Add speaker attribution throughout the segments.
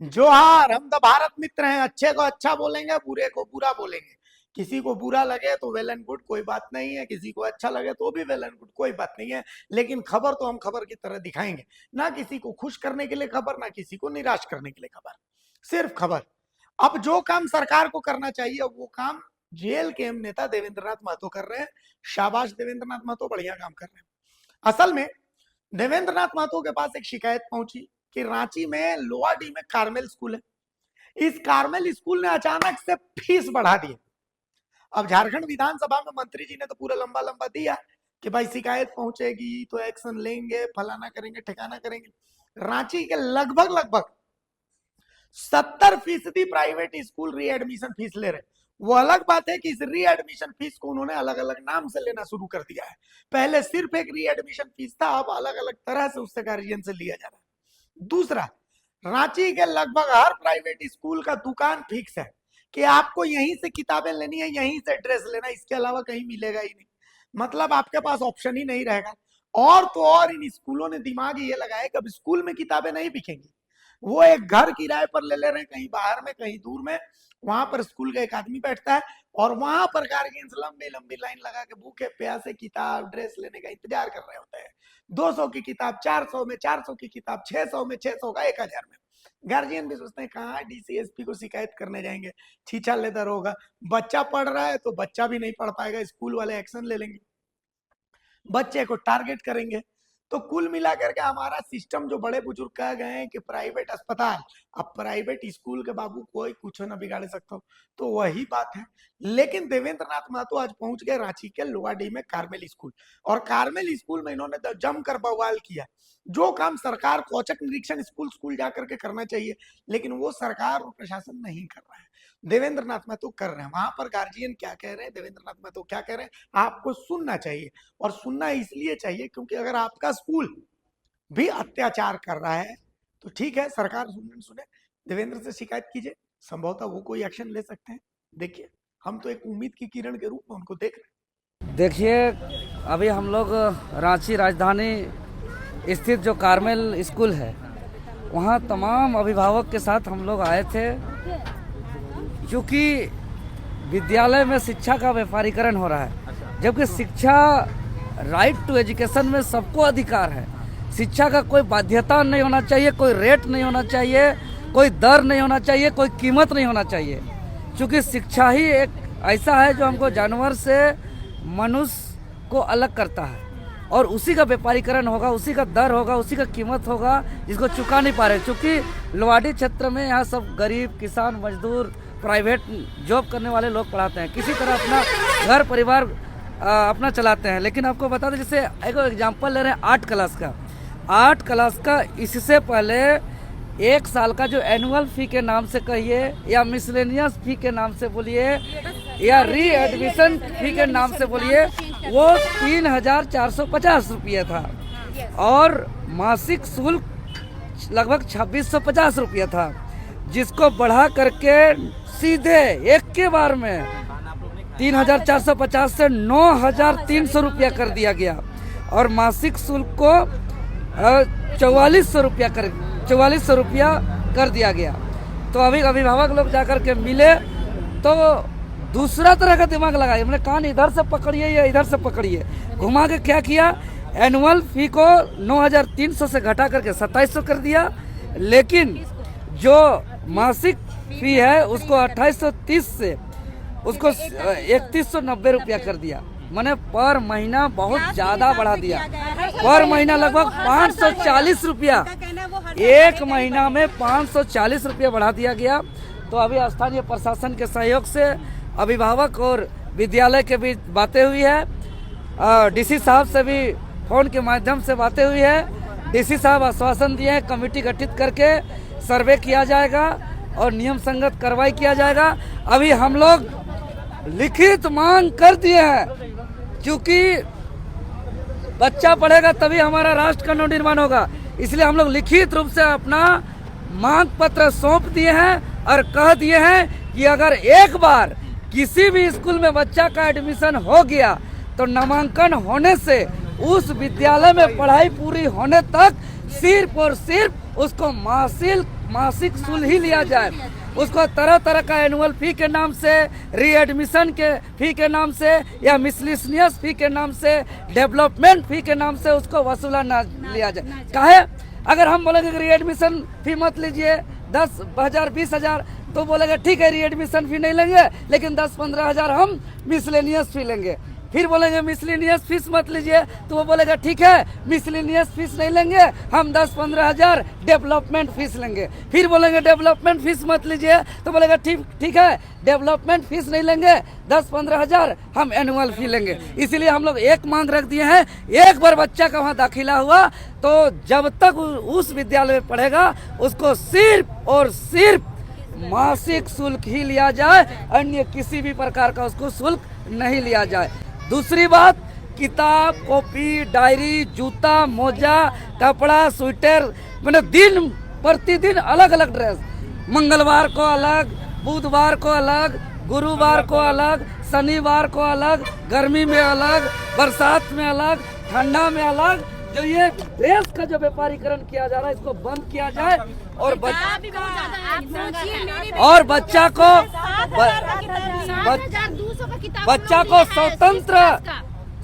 Speaker 1: जोहार। हम तो भारत मित्र हैं, अच्छे को अच्छा बोलेंगे, बुरे को बुरा बोलेंगे। किसी को बुरा लगे तो वेल एंड गुड, कोई बात नहीं है। किसी को अच्छा लगे तो भी वेल एंड गुड, कोई बात नहीं है। लेकिन खबर तो हम खबर की तरह दिखाएंगे। ना किसी को खुश करने के लिए खबर, ना किसी को निराश करने के लिए खबर, सिर्फ खबर। अब जो काम सरकार को करना चाहिए वो काम जेल के एम नेता देवेंद्र नाथ महतो कर रहे हैं। शाबाश देवेंद्र नाथ महतो, बढ़िया काम कर रहे हैं। असल में देवेंद्र नाथ महतो के पास एक शिकायत पहुंची कि रांची में लोहाडी में कार्मेल स्कूल है। इस कार्मेल स्कूल ने अचानक से फीस बढ़ा दी। अब झारखंड विधानसभा में मंत्री जी ने तो पूरा लंबा लंबा दिया कि भाई शिकायत पहुंचेगी तो एक्शन लेंगे, फलाना करेंगे, ठिकाना करेंगे। रांची के लगभग लगभग 70% प्राइवेट स्कूल रीएडमिशन फीस ले रहे। वो अलग बात है कि इस रीएडमिशन फीस को उन्होंने अलग अलग नाम से लेना शुरू कर दिया है। पहले सिर्फ एक रीएडमिशन फीस था, अब अलग अलग तरह से उससे गार्जियन से लिया जा रहा है। दूसरा, रांची के लगभग हर प्राइवेट स्कूल का दुकान फिक्स है कि आपको यहीं से किताबें लेनी है, यहीं से ड्रेस लेना, इसके अलावा कहीं मिलेगा ही नहीं। मतलब आपके पास ऑप्शन ही नहीं रहेगा। और तो और इन स्कूलों ने दिमाग ये लगाया कि अब स्कूल में किताबें नहीं बिकेंगी। वो एक घर किराए पर ले रहे हैं, कहीं बाहर में, कहीं दूर में। वहां पर स्कूल का एक आदमी बैठता है और वहां पर गार्जियंस लंबी लंबी लाइन लगा के भूखे प्यासे किताब ड्रेस लेने का इंतजार कर रहे होते हैं। 200 की किताब 400 में, 400 की किताब 600 में, 600 का 1000 में। गार्जियन भी सोचते हैं कहाँ डीसीएसपी को शिकायत करने जाएंगे, छीछा लेदर होगा। बच्चा पढ़ रहा है तो बच्चा भी नहीं पढ़ पाएगा, स्कूल वाले एक्शन ले लेंगे, बच्चे को टारगेट करेंगे। तो कुल मिलाकर के हमारा सिस्टम, जो बड़े बुजुर्ग कह गए हैं कि प्राइवेट अस्पताल, अब प्राइवेट स्कूल के बाबू कोई कुछ ना बिगाड़ सकता हो, तो वही बात है। लेकिन देवेंद्र नाथ महतो आज पहुंच गए रांची के लोहाडी में कार्मेल स्कूल, और कार्मेल स्कूल में इन्होंने तो जमकर बवाल किया। जो काम सरकार को औचक निरीक्षण स्कूल स्कूल जाकर के करना चाहिए, लेकिन वो सरकार और प्रशासन नहीं कर रहा है, देवेंद्र नाथ महतो कर रहे हैं। वहां पर गार्जियन क्या कह रहे हैं, देवेंद्र नाथ महतो क्या कह रहे हैं, आपको सुनना चाहिए। और सुनना इसलिए चाहिए क्योंकि अगर आपका स्कूल भी अत्याचार कर रहा है तो ठीक है, सरकार सुने, देवेंद्र से शिकायत कीजिए, संभवतः वो कोई एक्शन ले सकते हैं। देखिए, हम तो एक उम्मीद की किरण के रूप में उनको देख रहे
Speaker 2: हैं। देखिए, अभी हम लोग रांची राजधानी स्थित जो कार्मेल स्कूल है, वहाँ तमाम अभिभावक के साथ हम लोग आए थे, क्योंकि विद्यालय में शिक्षा का व्यापारीकरण हो रहा है। जबकि शिक्षा, राइट टू एजुकेशन में सबको अधिकार है। शिक्षा का कोई बाध्यता नहीं होना चाहिए, कोई रेट नहीं होना चाहिए, कोई दर नहीं होना चाहिए, कोई कीमत नहीं होना चाहिए। क्योंकि शिक्षा ही एक ऐसा है जो हमको जानवर से मनुष्य को अलग करता है, और उसी का व्यापारीकरण होगा, उसी का दर होगा, उसी का कीमत होगा, जिसको चुका नहीं पा रहे। क्योंकि लोहाडी क्षेत्र में यहाँ सब गरीब, किसान, मजदूर, प्राइवेट जॉब करने वाले लोग पढ़ाते हैं, किसी तरह अपना घर परिवार अपना चलाते हैं। लेकिन आपको बता दें, जैसे एक एग्जांपल ले रहे हैं 8 क्लास का। 8 क्लास का इससे पहले 1 साल का जो एनुअल फी के नाम से कहिए, या मिसलेनियस फी के नाम से बोलिए, या री एडमिशन फी के नाम से बोलिए, वो 3450 रुपये था, और मासिक शुल्क लगभग 2650 रुपये था, जिसको बढ़ा करके सीधे एक के बार में 3450 से 9300 रुपया कर दिया गया, और मासिक शुल्क को 4400 रुपया कर दिया गया। तो अभी अभिभावक लोग जाकर के मिले तो दूसरा तरह का दिमाग लगाया, हमने कान इधर से पकड़िए या इधर से पकड़िए, घुमा के क्या किया, एनुअल फी को 9300 से घटा करके 2700 कर दिया, लेकिन जो मासिक फी है उसको 2830 से उसको 3190 रुपया कर दिया। मैंने पर महीना बहुत ज्यादा बढ़ा दिया। पर महीना लगभग 540 रुपया, एक महीना में 540 रुपया बढ़ा दिया गया। तो अभी स्थानीय प्रशासन के सहयोग से अभिभावक और विद्यालय के बीच बातें हुई है, डीसी साहब से भी फोन के माध्यम से बातें हुई है। डीसी साहब आश्वासन दिए हैं, कमेटी गठित करके सर्वे किया जाएगा और नियम संगत कार्रवाई किया जाएगा। अभी हम लोग लिखित मांग कर दिए हैं, क्योंकि बच्चा पढ़ेगा तभी हमारा राष्ट्र का नवनिर्माण होगा। इसलिए हम लोग लिखित रूप से अपना मांग पत्र सौंप दिए हैं और कह दिए हैं कि अगर एक बार किसी भी स्कूल में बच्चा का एडमिशन हो गया तो नामांकन होने से उस विद्यालय में पढ़ाई पूरी होने तक सिर्फ और सिर्फ उसको मासिक शुल्क ही लिया जाए। उसको तरह तरह का एनुअल फी के नाम से, रीएडमिशन के फी के नाम से या मिसलिनियस फी के नाम से, डेवलपमेंट फी के नाम से उसको वसूला ना लिया जाए। काहे? अगर हम बोलेंगे कि रीएडमिशन फी मत लीजिए 10,000 20,000, तो बोलेगा ठीक है रीएडमिशन फी नहीं लेंगे, लेकिन 10-15 हज़ार हम मिसलेनियस फी लेंगे। फिर बोलेंगे मिसलेनियस फीस मत लीजिए, तो वो बोलेगा ठीक है मिसलेनियस फीस नहीं लेंगे, हम 10-15 हज़ार डेवलपमेंट फीस लेंगे। फिर बोलेंगे डेवलपमेंट फीस मत लीजिए, तो बोलेगा ठीक है डेवलपमेंट फीस नहीं लेंगे, 10-15 हज़ार हम एनुअल फी लेंगे। इसीलिए हम लोग एक मांग रख दिए हैं, एक बार बच्चा का वहाँ दाखिला हुआ तो जब तक उस विद्यालय में पढ़ेगा उसको सिर्फ और सिर्फ मासिक शुल्क ही लिया जाए, अन्य किसी भी प्रकार का उसको शुल्क नहीं लिया जाए। दूसरी बात, किताब, कॉपी, डायरी, जूता, मोजा, कपड़ा, स्वेटर, मैंने दिन प्रतिदिन अलग अलग ड्रेस, मंगलवार को अलग, बुधवार को अलग, गुरुवार को अलग, शनिवार को अलग, गर्मी में अलग, बरसात में अलग, ठंडा में अलग। जो ये ड्रेस का जो व्यापारीकरण किया जा रहा है इसको बंद किया जाए और बच्चा को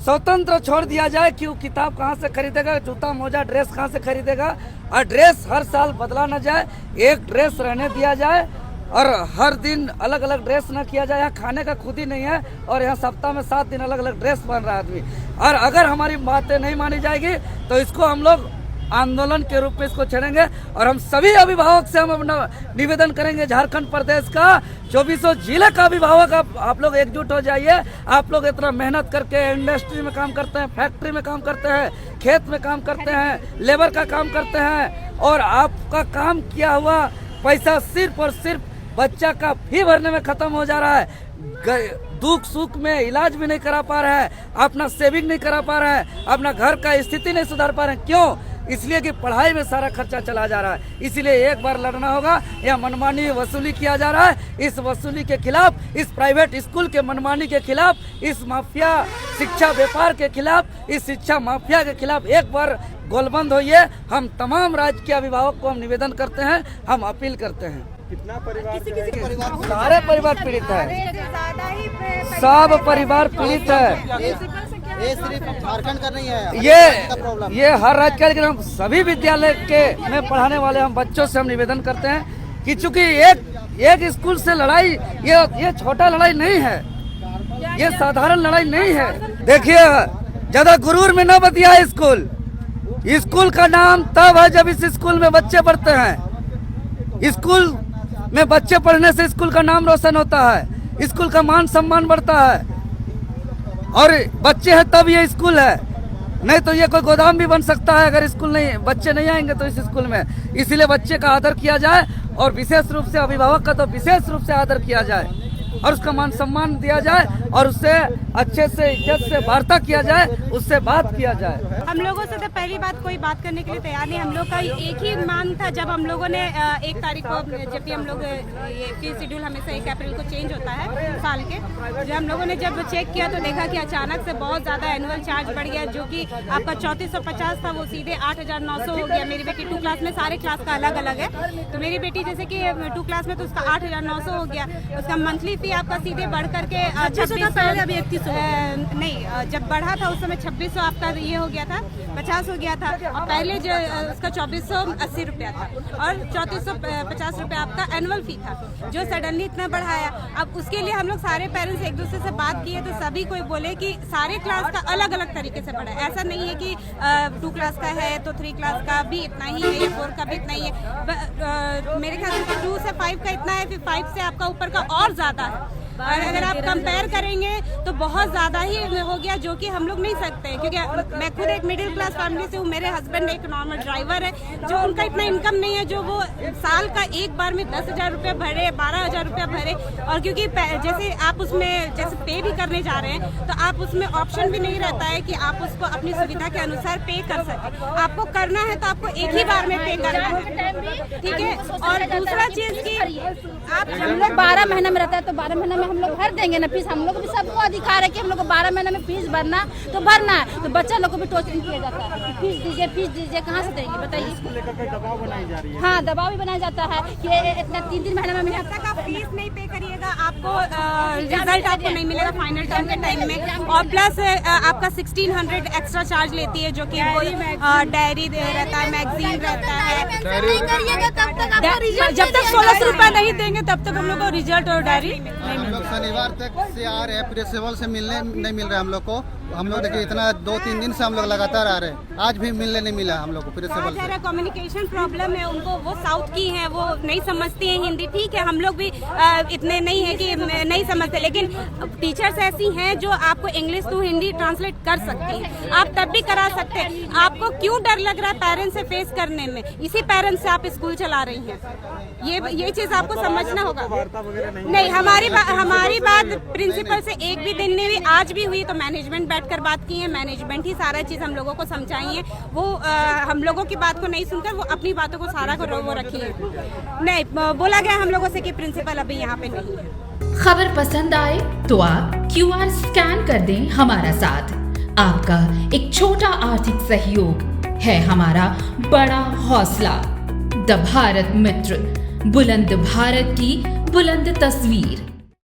Speaker 2: स्वतंत्र छोड़ दिया जाए। क्यों? किताब कहाँ से खरीदेगा, जूता मोजा ड्रेस कहाँ से खरीदेगा, और ड्रेस हर साल बदला न जाए, एक ड्रेस रहने दिया जाए और हर दिन अलग अलग ड्रेस न किया जाए। यहाँ खाने का खुद ही नहीं है और यहाँ सप्ताह में 7 दिन अलग अलग ड्रेस पहन रहा है आदमी। और अगर हमारी बातें नहीं मानी जाएगी तो इसको हम लोग आंदोलन के रूप में इसको छेड़ेंगे और हम सभी अभिभावक से हम अपना निवेदन करेंगे, झारखंड प्रदेश का 24 जिले का अभिभावक आप लोग एकजुट हो जाइए। आप लोग इतना मेहनत करके इंडस्ट्री में काम करते हैं, फैक्ट्री में काम करते हैं, खेत में काम करते हैं, लेबर का काम करते हैं और आपका काम किया हुआ पैसा सिर्फ और सिर्फ बच्चा का फी भरने में खत्म हो जा रहा है। दुख सुख में इलाज भी नहीं करा पा रहा है, अपना सेविंग नहीं करा पा रहा है, अपना घर का स्थिति नहीं सुधार पा रहे हैं। क्यों? इसलिए कि पढ़ाई में सारा खर्चा चला जा रहा है। इसीलिए एक बार लड़ना होगा। यह मनमानी वसूली किया जा रहा है, इस वसूली के खिलाफ, इस प्राइवेट स्कूल के मनमानी के खिलाफ, इस माफिया शिक्षा व्यापार के खिलाफ, इस शिक्षा माफिया के खिलाफ एक बार गोलबंद होइए। हम तमाम राज्य के अभिभावक को हम निवेदन करते हैं, हम अपील करते हैं।
Speaker 3: कितना परिवार
Speaker 2: सारे परिवार पीड़ित है, सब परिवार पीड़ित है।
Speaker 3: ये सिर्फ झारखंड का नहीं है,
Speaker 2: ये हर राज्य का, लेकिन हम सभी विद्यालय के में पढ़ाने वाले हम बच्चों से हम निवेदन करते हैं कि चूंकि एक स्कूल से लड़ाई ये छोटा लड़ाई नहीं है, ये साधारण लड़ाई नहीं है। देखिए ज्यादा गुरूर में न बतिया स्कूल का नाम तब है जब इस स्कूल में बच्चे पढ़ते हैं। स्कूल में बच्चे पढ़ने से स्कूल का नाम रोशन होता है, स्कूल का मान सम्मान बढ़ता है और बच्चे हैं तब ये स्कूल है, नहीं तो ये कोई गोदाम भी बन सकता है अगर स्कूल नहीं, बच्चे नहीं आएंगे तो इस स्कूल में। इसीलिए बच्चे का आदर किया जाए और विशेष रूप से अभिभावक का तो विशेष रूप से आदर किया जाए और उसका मान सम्मान दिया जाए और उससे अच्छे से इज्जत से वार्ता किया जाए, उससे बात किया जाए।
Speaker 4: हम लोगों से तो पहली बात कोई बात करने के लिए तैयार नहीं। हम लोग का एक ही मांग था जब हम लोगों ने 1 तारीख को, जब भी हम लोग ये फी शेड्यूल हमेशा 1 अप्रैल को चेंज होता है साल के, जब हम लोगों ने जब चेक किया तो देखा कि अचानक से बहुत ज़्यादा एनुअल चार्ज बढ़ गया, जो कि आपका 3450 था वो सीधे 8900 हो गया। मेरी बेटी 2 क्लास में, सारे क्लास का अलग अलग है, तो मेरी बेटी जैसे कि 2 क्लास में तो उसका 8900 हो गया। उसका मंथली फी आपका सीधे बढ़ करके 2600 नहीं, जब बढ़ा था उस समय 2600 आपका ये हो गया था, 50 हो गया था और पहले जो उसका 2480 रुपया था और 3450 रुपया आपका एनुअल फी था, जो सडनली इतना बढ़ाया। अब उसके लिए हम लोग सारे पेरेंट्स एक दूसरे से बात किए तो सभी कोई बोले कि सारे क्लास का अलग अलग तरीके से बढ़ा है। ऐसा नहीं है कि 2 क्लास का है तो 3 क्लास का भी इतना ही है या 4 का भी इतना ही है। मेरे ख्याल से 2 से 5 का इतना है, फिर 5 से आपका ऊपर का और ज़्यादा है। और अगर आप कंपेयर करेंगे तो बहुत ज़्यादा ही हो गया, जो कि हम लोग नहीं सकते, क्योंकि मैं खुद एक मिडिल क्लास फैमिली से हूँ। मेरे हस्बैंड एक नॉर्मल ड्राइवर है, जो उनका इतना इनकम नहीं है, जो वो साल का एक बार में 10,000 रुपये भरे, 12,000 रुपया भरे। और क्योंकि जैसे आप उसमें जैसे पे भी करने जा रहे हैं तो आप उसमें ऑप्शन भी नहीं रहता है कि आप उसको अपनी सुविधा के अनुसार पे कर सकें। आपको करना है तो आपको एक ही बार में पे करना है, ठीक है। और दूसरा चीज़ की आप,
Speaker 5: हम लोग 12 महीना में रहता है तो 12 महीना में हम लोग भर देंगे ना फीस। हम लोग भी सबको अधिकार है कि हम लोग को 12 महीने में फीस भरना तो भरना है। तो बच्चा लोग को भी टॉर्चरिंग किया जाता है, फीस दीजिए, कहाँ से देंगे बताइए।
Speaker 3: दबाव बनाई जा रही है।
Speaker 5: हाँ, दबाव भी बनाया जाता है कि इतना 3 महीने में
Speaker 4: जब तक आप फीस नहीं पे करिएगा आपको रिजल्ट आपको नहीं मिलेगा फाइनल टर्म के टाइम में। और प्लस आपका 1600 एक्स्ट्रा चार्ज लेती है, जो कि वो डायरी रहता है, मैगजीन रहता है। जब तक 1600 रुपये नहीं देंगे तब तक हम लोग को रिजल्ट और डायरी नहीं
Speaker 3: हम
Speaker 4: मिलेगी।
Speaker 3: लोग शनिवार तक से आ रहे हैं, प्रिंसिपल से मिलने नहीं मिल रहा है हम लोग को। हम लोग देखिए इतना 2-3 दिन से हम लोग लगातार आ रहे हैं, आज भी मिलने नहीं मिला हम लोग को प्रिंसिपल से।
Speaker 4: कम्युनिकेशन प्रॉब्लम है उनको, वो साउथ की हैं, वो नहीं समझती हैं हिंदी। ठीक है, हम लोग भी इतने नहीं है कि नहीं समझते, लेकिन टीचर्स ऐसी हैं जो आपको इंग्लिश टू हिंदी ट्रांसलेट कर सकती हैं। आप तब भी करा सकते हैं। आपको क्यों डर लग रहा है पेरेंट्स से फेस करने में? इसी पेरेंट्स से आप स्कूल चला रही हैं। ये चीज आपको समझना होगा। नहीं, हमारी बात प्रिंसिपल से एक भी दिन नहीं हुई, आज भी हुई तो मैनेजमेंट बैठकर बात की है। मैनेजमेंट ही सारा चीज हम लोगों को समझाई है। वो हम लोगों की बात को नहीं सुनकर वो अपनी बातों को सारा को वो रखी है। नहीं, बोला गया हम लोगों से कि प्रिंसिपल अभी यहाँ पे नहीं है।
Speaker 6: खबर पसंद आए तो आप QR स्कैन कर दें हमारा साथ। आपका एक छोटा आर्थिक सहयोग है हमारा बड़ा हौसला। द भारत मित्र, बुलंद भारत की बुलंद तस्वीर।